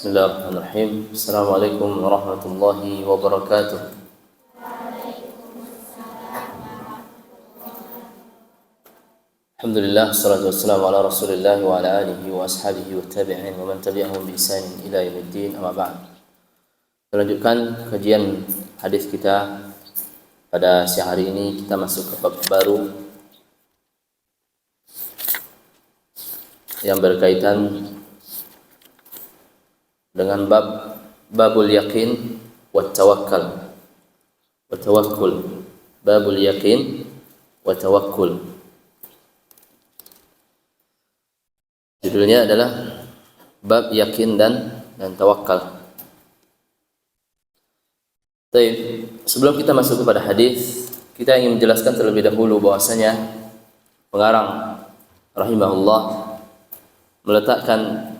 Bismillahirrahmanirrahim. Assalamualaikum warahmatullahi wabarakatuh. Alhamdulillah, salatu wassalamu ala Rasulillah wa ala alihi wa ashabihi wa tabi'in wa man tabi'ahum bi ihsan ila yaumiddin, amma ba'd. Melanjutkan kajian hadis kita pada siang hari ini, kita masuk ke bab baru yang berkaitan dengan babul yakin wa tawakkal wa tawakkul. Babul yakin wa tawakkul. Judulnya adalah bab yakin dan tawakal. Baik, sebelum kita masuk kepada hadis, kita ingin menjelaskan terlebih dahulu bahwasanya pengarang rahimahullah meletakkan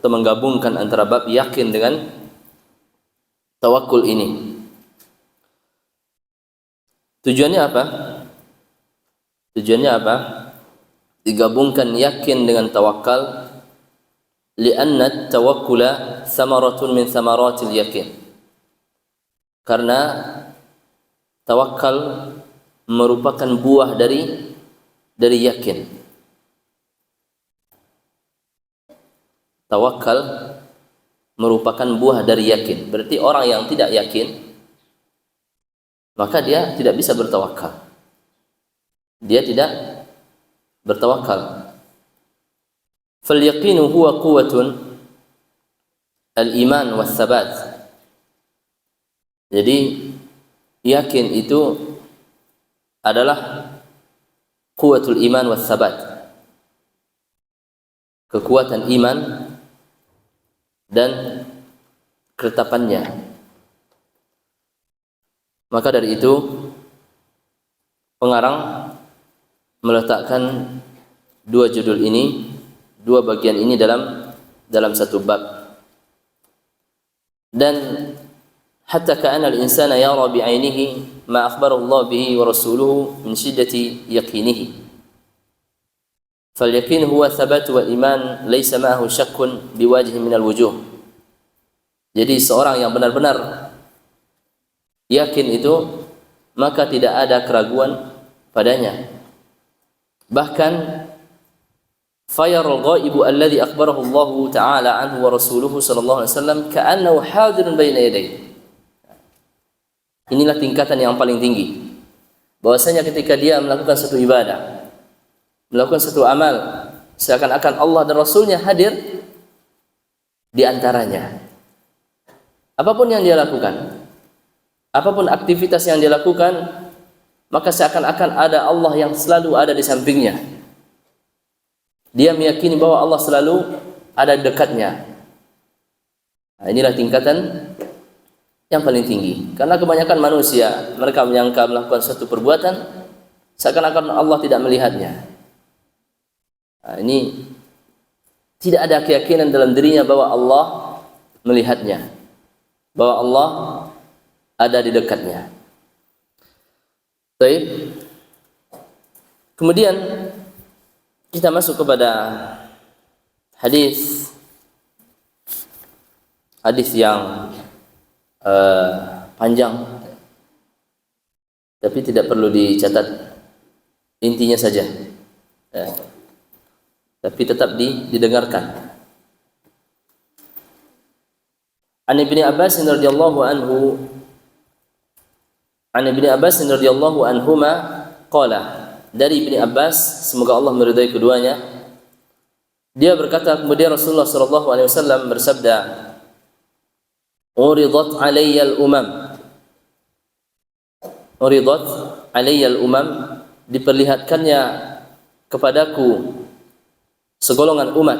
atau menggabungkan antara bab yakin dengan tawakul ini. Tujuannya apa? Tujuannya apa? Digabungkan yakin dengan tawakal, li'anna tawakkula samaratun min samaratil yakin. Karena tawakal merupakan buah dari yakin. Tawakal merupakan buah dari yakin. Berarti orang yang tidak yakin, maka dia tidak bisa bertawakal. Dia tidak bertawakal. Fal yaqinu huwa quwwatun al-iman was sabat. Jadi yakin itu adalah quwwatul iman was sabat. Kekuatan iman dan ketetapannya. Maka dari itu pengarang meletakkan dua judul ini, dua bagian ini dalam satu bab. Dan hatta ka'anna al-insana yara bi'ainihi ma akhbara Allah bihi wa rasuluhu min shiddati yaqinihi. فاليقين هو ثبات والإيمان ليس معه شك بوجه من الوجوه. Jadi seorang yang benar-benar yakin itu, maka tidak ada keraguan padanya. Bahkan fayarul ghaibu alladhi akhbarahu Allah ta'ala anhu wa rasuluhu sallallahu alaihi wasallam ka'annahu hadirun baina yadayhi. Inilah tingkatan yang paling tinggi, bahwasanya ketika dia melakukan satu ibadah, melakukan satu amal, seakan-akan Allah dan Rasulnya hadir di antaranya. Apapun yang dia lakukan, apapun aktivitas yang dia lakukan, maka seakan-akan ada Allah yang selalu ada di sampingnya. Dia meyakini bahwa Allah selalu ada di dekatnya. Nah, inilah tingkatan yang paling tinggi. Karena kebanyakan manusia, mereka menyangka melakukan suatu perbuatan seakan-akan Allah tidak melihatnya. Nah, ini tidak ada keyakinan dalam dirinya bahwa Allah melihatnya, bahwa Allah ada di dekatnya. Baik. Kemudian kita masuk kepada hadis yang panjang, tapi tidak perlu dicatat, intinya saja. Tapi tetap didengarkan. An Ibnu Abbas radhiyallahu anhuma qala, dari Ibnu Abbas, semoga Allah meridai keduanya, dia berkata, kemudian Rasulullah sallallahu alaihi wasallam bersabda, uridat alayya al-umam, diperlihatkannya kepadaku segolongan umat,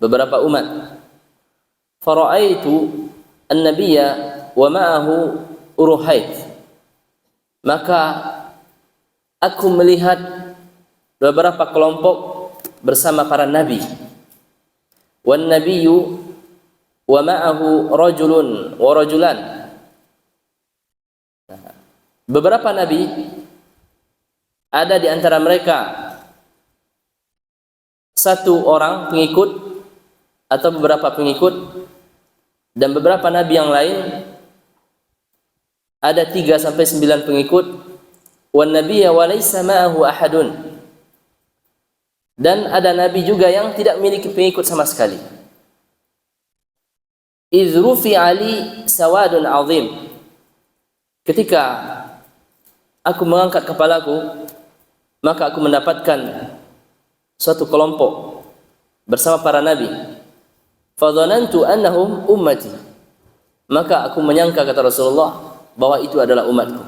beberapa umat. Fara'aitu an-nabiyya wa ma'ahu uruhait, maka aku melihat beberapa kelompok bersama para nabi. Wan nabiyyu wa ma'ahu rajulun wa rajulan, beberapa nabi ada di antara mereka satu orang pengikut atau beberapa pengikut, Dan beberapa nabi yang lain ada 3 sampai 9 pengikut. Wan nabiyya wa laysa ma'ahu ahadun. Dan ada nabi juga yang tidak memiliki pengikut sama sekali. Idz rufi'a li sawadun 'azim. Ketika aku mengangkat kepalaku, maka aku mendapatkan suatu kelompok bersama para nabi. Fadhanantu annahum ummati. Maka aku menyangka, kata Rasulullah, bahwa itu adalah umatku.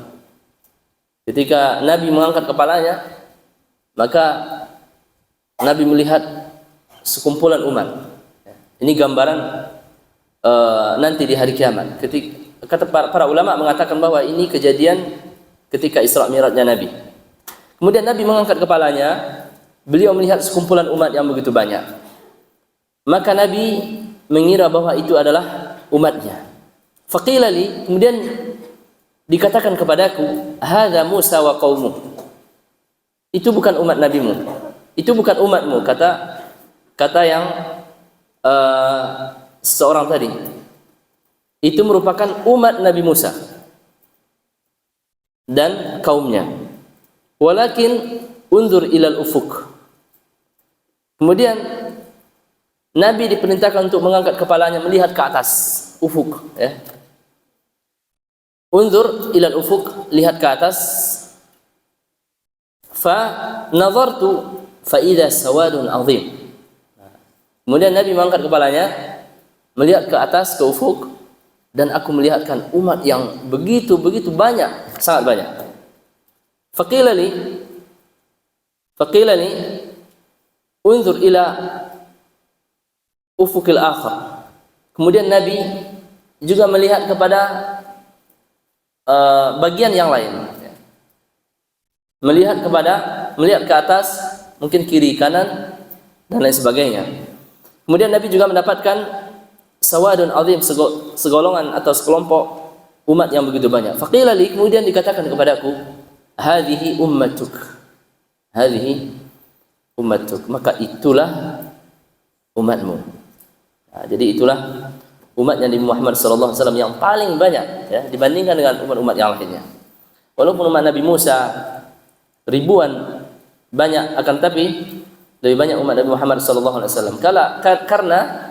Ketika Nabi mengangkat kepalanya, maka Nabi melihat sekumpulan umat. Ini gambaran nanti di hari kiamat. Kata para ulama mengatakan bahwa ini kejadian ketika Isra Mi'rajnya Nabi. Kemudian Nabi mengangkat kepalanya, beliau melihat sekumpulan umat yang begitu banyak. Maka Nabi mengira bahwa itu adalah umatnya. Faqila li, kemudian dikatakan kepadaku, hadza Musa wa qaumuh. Itu bukan umat nabimu. Itu bukan umatmu, kata yang seorang tadi. Itu merupakan umat Nabi Musa dan kaumnya. Walakin unzur ilal ufuk. Kemudian Nabi diperintahkan untuk mengangkat kepalanya melihat ke atas, ufuk, ya. Unzur ilal ufuk, lihat ke atas. Fa nazartu fa idza sawadun azim. Kemudian Nabi mengangkat kepalanya melihat ke atas, ke ufuk, dan aku melihatkan umat yang begitu banyak, sangat banyak. Faqila li unzur ila ufukil akhar. Kemudian Nabi juga melihat kepada bagian yang lain, melihat ke atas, mungkin kiri kanan dan lain sebagainya. Kemudian Nabi juga mendapatkan sawadun azim, segolongan atau sekelompok umat yang begitu banyak. Faqila li, kemudian dikatakan kepadaku, hadhihi ummatuk, maka itulah umatmu. Nah, jadi itulah umatnya Nabi Muhammad sallallahu alaihi wasallam yang paling banyak, ya, dibandingkan dengan umat-umat yang lainnya. Walaupun umat Nabi Musa ribuan banyak, akan tapi lebih banyak umat Nabi Muhammad sallallahu alaihi wasallam. Karena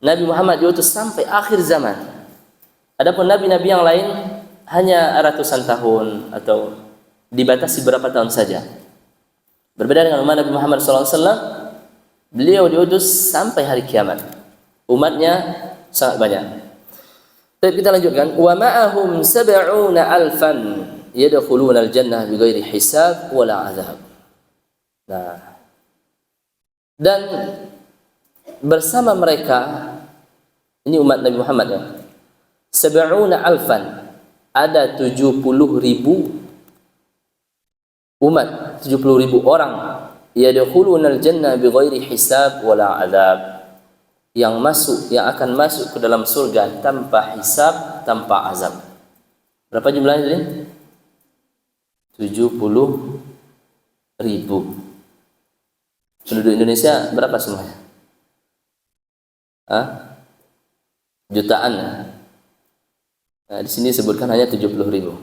Nabi Muhammad diutus sampai akhir zaman. Adapun nabi-nabi yang lain hanya ratusan tahun atau dibatasi berapa tahun saja. Berbeda dengan umat Nabi Muhammad sallallahu alaihi wasallam, beliau diutus sampai hari kiamat. Umatnya sangat banyak. Tapi kita lanjutkan, wa ma'ahum sab'una alfan yadkhuluna al-jannah bighairi hisab wala azab. Nah, dan bersama mereka, ini umat Nabi Muhammad, ya, sab'una alfan, ada 70.000 umat, 70.000 orang, yadkhuluna al-jannah bighairi hisab wala azab, yang akan masuk ke dalam surga tanpa hisab, tanpa azab. Berapa jumlahnya tadi? 70.000. Penduduk Indonesia berapa semuanya? Jutaan. Nah, di sini disebutkan hanya 70.000.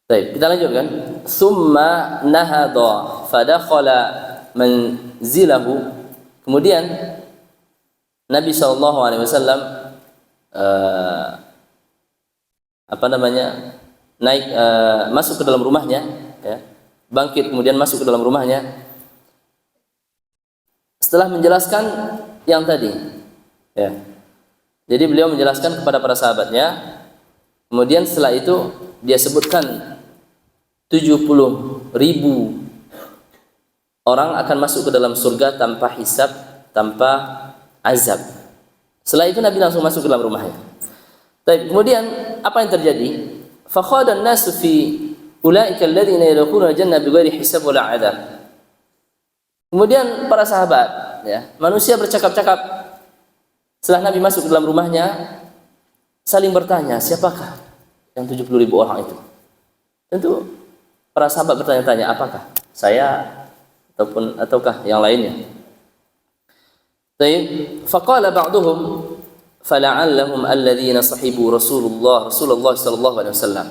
Baik, kita lanjutkan. Summa nahadha fadakhala manzilahu. Kemudian Nabi SAW naik, masuk ke dalam rumahnya, ya, bangkit kemudian masuk ke dalam rumahnya setelah menjelaskan yang tadi, ya. Jadi beliau menjelaskan kepada para sahabatnya, kemudian setelah itu dia sebutkan 70.000 orang akan masuk ke dalam surga tanpa hisab, tanpa azab. Setelah itu Nabi langsung masuk ke dalam rumahnya. Kemudian apa yang terjadi? Fakhada an-nasu fi ulaika alladziina yadkhuluna al-jannah bighairi hisab wala azab. Kemudian para sahabat, ya, manusia bercakap-cakap setelah Nabi masuk ke dalam rumahnya, saling bertanya, siapakah yang 70.000 orang itu? Tentu para sahabat bertanya-tanya, apakah saya ataukah yang lainnya? Faqala ba'duhum, fala'allahum alladhina sahibu Rasulullah sallallahu alaihi wasallam.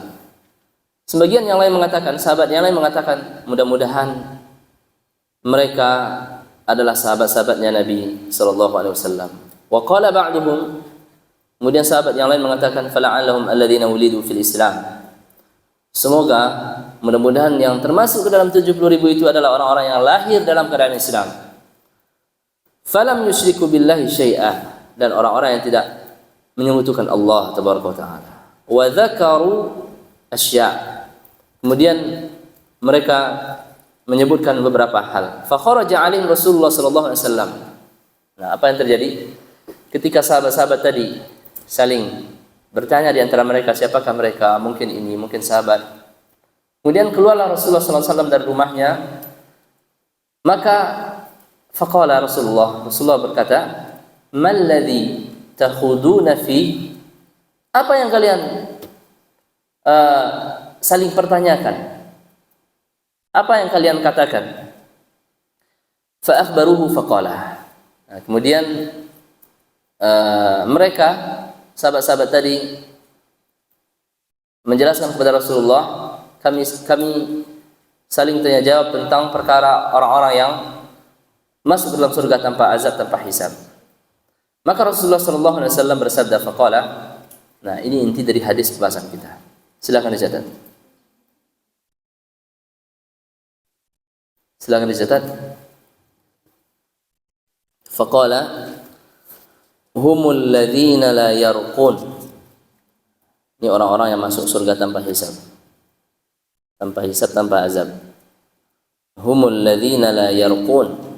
Sebagian yang lain mengatakan, sahabat yang lain mengatakan, mudah-mudahan mereka adalah sahabat-sahabatnya Nabi sallallahu alaihi wasallam. Wa qala ba'duhum, kemudian sahabat yang lain mengatakan, fala'allahum alladhina wulidu fil Islam. Semoga mudah-mudahan yang termasuk ke dalam 70.000 itu adalah orang-orang yang lahir dalam keadaan Islam. Falam yusyriku billahi syai'ah, dan orang-orang yang tidak menyekutukan Allah tabaraka wa taala. Wa dzakaru asya', kemudian mereka menyebutkan beberapa hal. Fa kharaja alaihim Rasulullah sallallahu alaihi wasallam. Nah, apa yang terjadi ketika sahabat-sahabat tadi saling bertanya di antara mereka, siapakah mereka? Mungkin ini, mungkin sahabat. Kemudian keluarlah Rasulullah sallallahu alaihi wasallam dari rumahnya. Maka faqala Rasulullah berkata, "Malladzi takhuduna fi?" Apa yang kalian saling pertanyakan? Apa yang kalian katakan? Fa akhbaruhu faqala. Nah, kemudian mereka sahabat-sahabat tadi menjelaskan kepada Rasulullah, kami saling tanya jawab tentang perkara orang-orang yang masuk dalam surga tanpa azab, tanpa hisab. Maka Rasulullah sallallahu alaihi wasallam bersabda faqala. Nah, ini inti dari hadis pembahasan kita. Silakan dicatat. Silakan dicatat. Faqala humul ladzina la yarqun. Ini orang-orang yang masuk surga tanpa hisab. Tanpa hisab, tanpa azab. Humul ladzina la yarqun.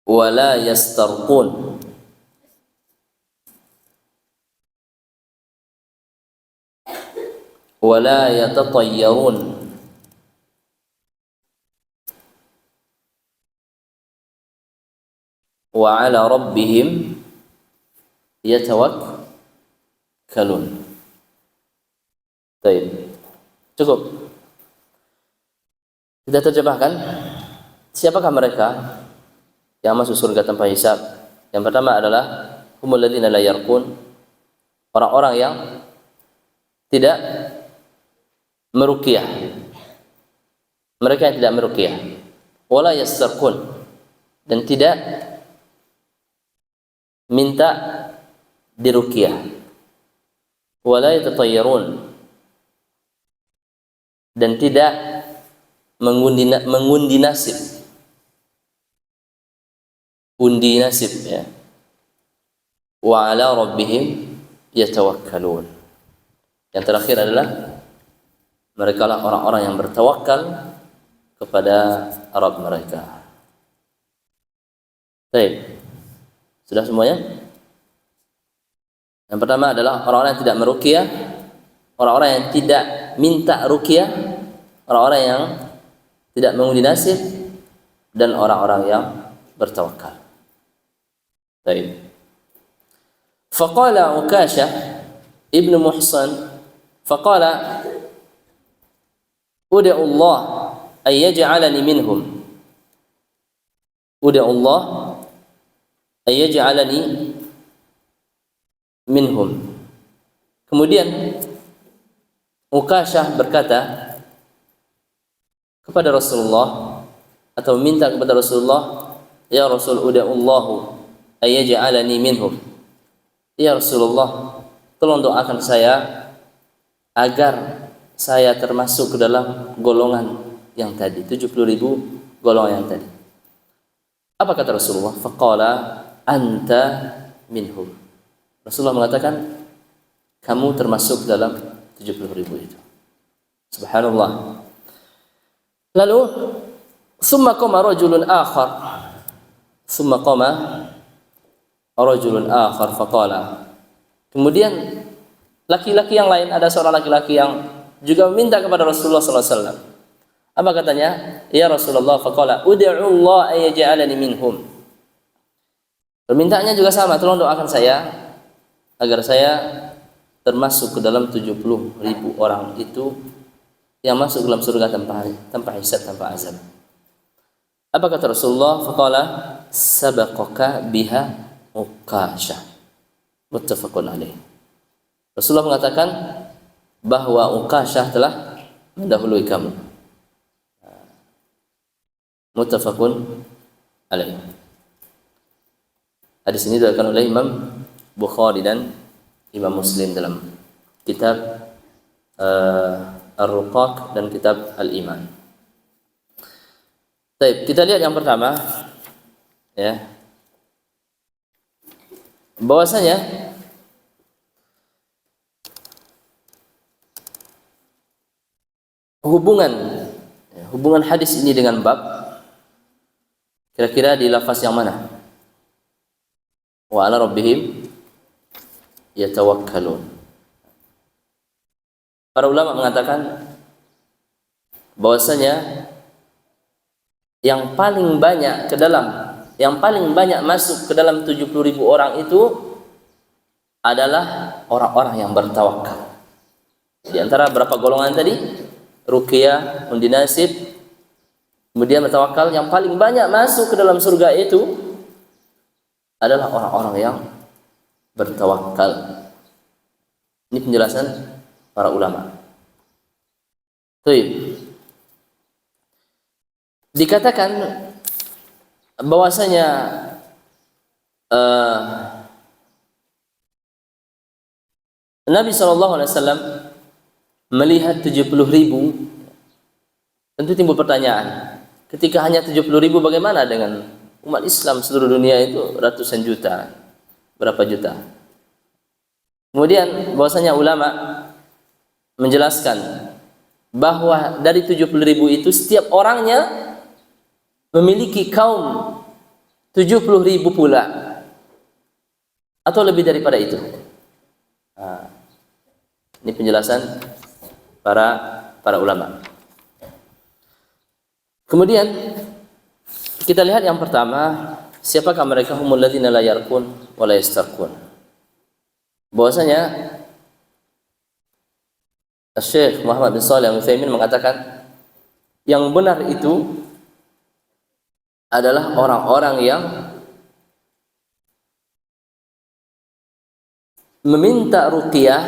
Wa la yastarqun. Wa la yatatayyarun. Wa ala rabbihim yatawakkalun. Baik. Cukup. Kita terjemahkan, siapakah mereka yang masuk surga tanpa hisab? Yang pertama adalah humul ladzina la yarqun, orang-orang yang tidak meruqyah. Mereka yang tidak meruqyah. Wala yastarqun, dan tidak minta diruqyah. Wala yatatayyarun, dan tidak mengundi nasib. Undi nasib, ya. Wa ala rabbihim yatawakkalun. Yang terakhir adalah mereka lah orang-orang yang bertawakal kepada Rabb mereka. Baik. Sudah semuanya? Yang pertama adalah orang-orang yang tidak meruqyah, orang-orang yang tidak minta ruqyah, orang-orang yang tidak mengundi nasib, dan orang-orang yang bertawakal. Baik. Faqala Ukashah ibnu Muhsan, faqala ud'u Allah ay yaj'alani minhum. Ud'u Allah ay yaj'alani minhum. Kemudian Ukashah berkata kepada Rasulullah, atau minta kepada Rasulullah, ya Rasul, ud'allahu ay yaj'alani minhum. Ya Rasulullah, tolong doakan saya agar saya termasuk ke dalam golongan yang tadi, 70.000 golongan yang tadi. Apa kata Rasulullah? Faqala anta minhum. Rasulullah mengatakan, kamu termasuk dalam 70.000 itu. Subhanallah. Lalu summa qama rajulun akhar. Summa qama rajulun akhar faqala. Kemudian laki-laki yang lain, ada seorang laki-laki yang juga meminta kepada Rasulullah sallallahu alaihi wasallam. Apa katanya? Ya Rasulullah, faqala ud'u Allah ay yaj'alani minhum. Permintaannya juga sama, tolong doakan saya agar saya termasuk ke dalam 70.000 orang itu yang masuk dalam surga tanpa hisab, tanpa azab. Apa kata Rasulullah? Faqala sabaqaka biha Uqashah. Muttafaqun alaih. Rasulullah mengatakan bahwa Uqashah telah mendahului kamu. Muttafaqun alaih. Hadis ini diriwayatkan oleh Imam Bukhari dan Imam Muslim dalam kitab Ar-Ruqaq dan kitab Al-Iman. Baik, kita lihat yang pertama, ya, bahwasanya hubungan hadis ini dengan bab kira-kira di lafaz yang mana? Wa ala rabbihim yatawakkalun. Para ulama mengatakan bahwasanya yang paling banyak masuk ke dalam 70.000 orang itu adalah orang-orang yang bertawakal. Di antara berapa golongan tadi? Ruqyah, undi nasib, kemudian bertawakal. Yang paling banyak masuk ke dalam surga itu adalah orang-orang yang bertawakal. Ini penjelasan para ulama. Baik. Dikatakan bahwasanya Nabi SAW melihat 70.000, tentu timbul pertanyaan. Ketika hanya 70.000, bagaimana dengan umat Islam seluruh dunia itu ratusan juta, berapa juta? Kemudian bahwasanya ulama menjelaskan bahwa dari 70.000 itu setiap orangnya memiliki kaum 70.000 pula atau lebih daripada itu. Nah, ini penjelasan para ulama. Kemudian kita lihat yang pertama, siapakah mereka? Humul ladzina la yarqun wa la yastarqun. Bahwasanya Syekh Muhammad bin Shalih Al-Utsaimin mengatakan yang benar itu adalah orang-orang yang meminta ruqyah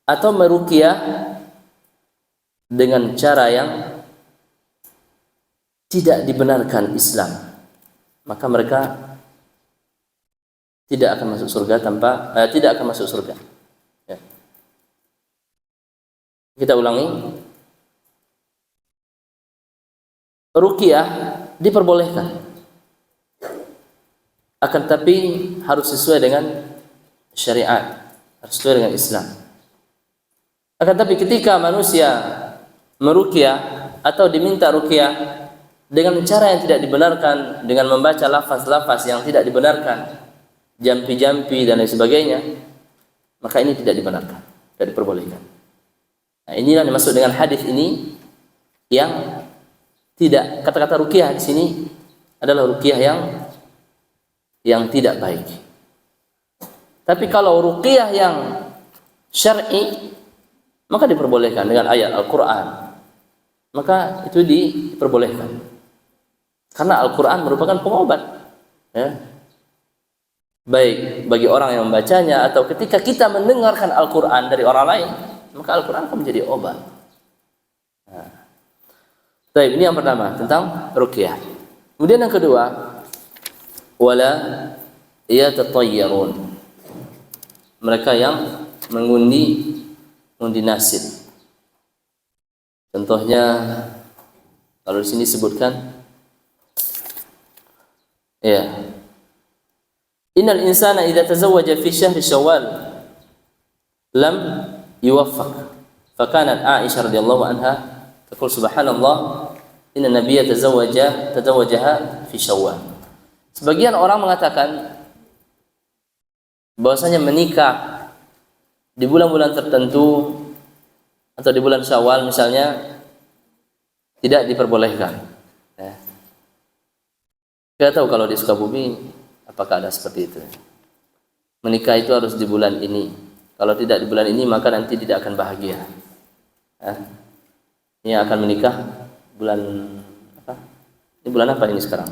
atau meruqyah dengan cara yang tidak dibenarkan Islam, maka mereka tidak akan masuk surga tidak akan masuk surga. Ya. Kita ulangi. Ruqyah diperbolehkan, akan tapi harus sesuai dengan syariat, harus sesuai dengan Islam. Akan tapi ketika manusia meruqyah atau diminta ruqyah dengan cara yang tidak dibenarkan, dengan membaca lafaz-lafaz yang tidak dibenarkan, jampi-jampi dan lain sebagainya, maka ini tidak dibenarkan, tidak diperbolehkan. Nah, inilah yang dimaksud dengan hadis ini, yang tidak, kata-kata ruqyah di sini adalah ruqyah yang tidak baik. Tapi kalau ruqyah yang syar'i, maka diperbolehkan dengan ayat Al-Qur'an. Maka itu diperbolehkan. Karena Al-Qur'an merupakan pengobat. Ya. Baik bagi orang yang membacanya atau ketika kita mendengarkan Al-Qur'an dari orang lain, maka Al-Qur'an akan menjadi obat. Nah. Baik, ini yang pertama tentang ruqyah. Kemudian yang kedua, wala yatatayyarun. Mereka yang mengundi nasib. Contohnya kalau di sini sebutkan, ya, innal insana idza tazawwaja fi syahri Syawal lam yuwaffaq. Fakanat Aisyah radhiyallahu anha taqul subhanallah inna nabiyya tazawwajaha fi Syawal. Sebagian orang mengatakan bahwasanya menikah di bulan-bulan tertentu atau di bulan Syawal misalnya tidak diperbolehkan. Ya. Kita tahu kalau di Sukabumi apakah ada seperti itu. Menikah itu harus di bulan ini. Kalau tidak di bulan ini maka nanti tidak akan bahagia. Ya. Ini akan menikah bulan apa? Ini bulan apa ini sekarang?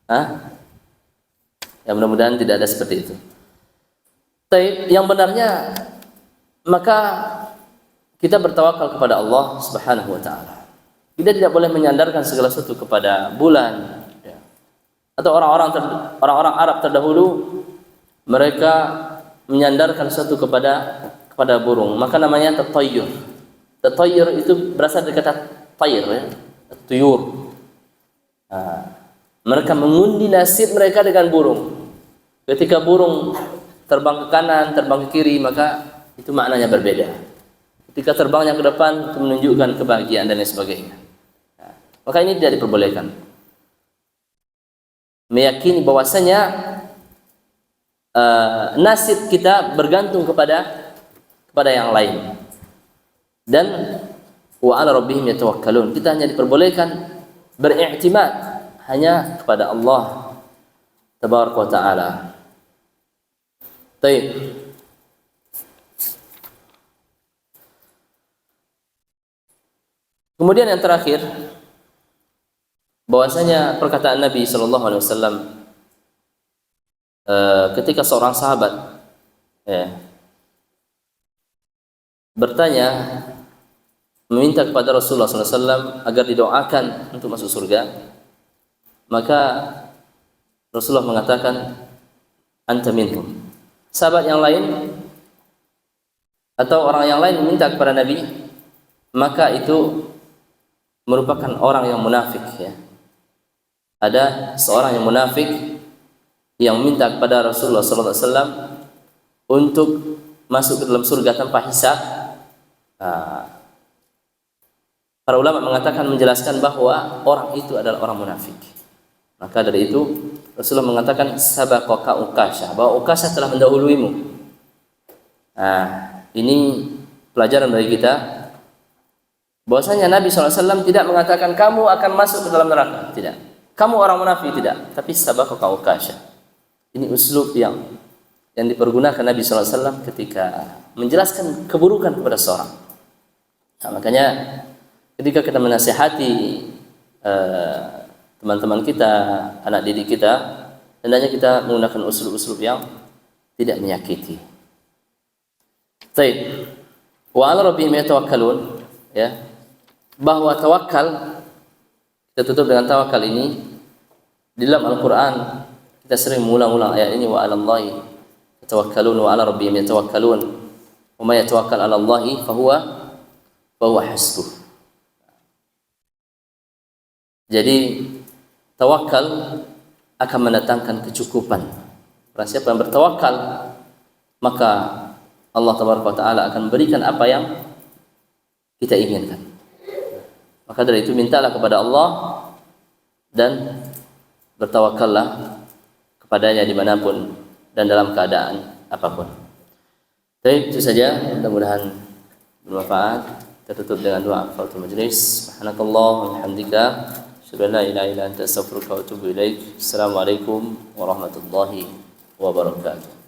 Ya mudah-mudahan tidak ada seperti itu. Tapi yang benarnya maka kita bertawakal kepada Allah Subhanahu wa taala. Kita tidak boleh menyandarkan segala sesuatu kepada bulan, ya. Atau orang-orang Arab terdahulu mereka menyandarkan sesuatu kepada burung, maka namanya tatayyur. Tatayyur itu berasal dari kata tayr, ya, tuyur. Mereka mengundi nasib mereka dengan burung. Ketika burung terbang ke kanan, terbang ke kiri, maka itu maknanya berbeda. Ketika terbangnya ke depan, itu menunjukkan kebahagiaan dan lain sebagainya. Maka ini tidak diperbolehkan. Meyakini bahwasanya nasib kita bergantung kepada yang lain. Dan wa 'ala rabbihim yatawakkalun. Kita hanya diperbolehkan beriktimad hanya kepada Allah tabaraka wa taala. Baik. Kemudian yang terakhir, bahwasanya perkataan Nabi sallallahu alaihi wasallam ketika seorang sahabat bertanya, meminta kepada Rasulullah sallallahu alaihi wasallam agar didoakan untuk masuk surga, maka Rasulullah mengatakan, anta minhum. Sahabat yang lain atau orang yang lain meminta kepada Nabi, maka itu merupakan orang yang munafik, ya. Ada seorang yang munafik yang minta kepada Rasulullah sallallahu alaihi wasallam untuk masuk ke dalam surga tanpa hisab. Para ulama mengatakan, menjelaskan bahwa orang itu adalah orang munafik. Maka dari itu Rasulullah mengatakan sabaqaka Uqasyah, bahwa Uqasyah telah mendahuluimu. Ini pelajaran bagi kita bahwasanya Nabi SAW tidak mengatakan kamu akan masuk ke dalam neraka, tidak. Kamu orang munafik, tidak. Tapi sabaqaka Uqasyah. Ini uslub yang dipergunakan Nabi SAW ketika menjelaskan keburukan kepada seorang. Makanya ketika kita menasihati teman-teman kita, anak didik kita, hendaknya kita menggunakan uslub-uslub yang tidak menyakiti. Baik. Wa 'ala rabbihim yatawakkalun, ya. Bahwa tawakal, kita tutup dengan tawakal ini di dalam Al-Qur'an kita sering mengulang-ulang ayat ini, wa 'alallahi yatawakkalun wa 'ala rabbihim yatawakkalun. Wa may yatawakkal 'alallahi fahuwa hasbuh. Jadi tawakal akan mendatangkan kecukupan. Barang siapa yang bertawakal, maka Allah Taala akan berikan apa yang kita inginkan. Maka dari itu mintalah kepada Allah dan bertawakallah kepadanya dimanapun dan dalam keadaan apapun. Baik, itu saja, mudah-mudahan bermanfaat. Kita tutup dengan doa kafaratul majlis. Subhanakallahumma wa bihamdika, asyhadu an la ilaha illa anta, astaghfiruka wa atubu ilaik. Assalamualaikum warahmatullahi wabarakatuh.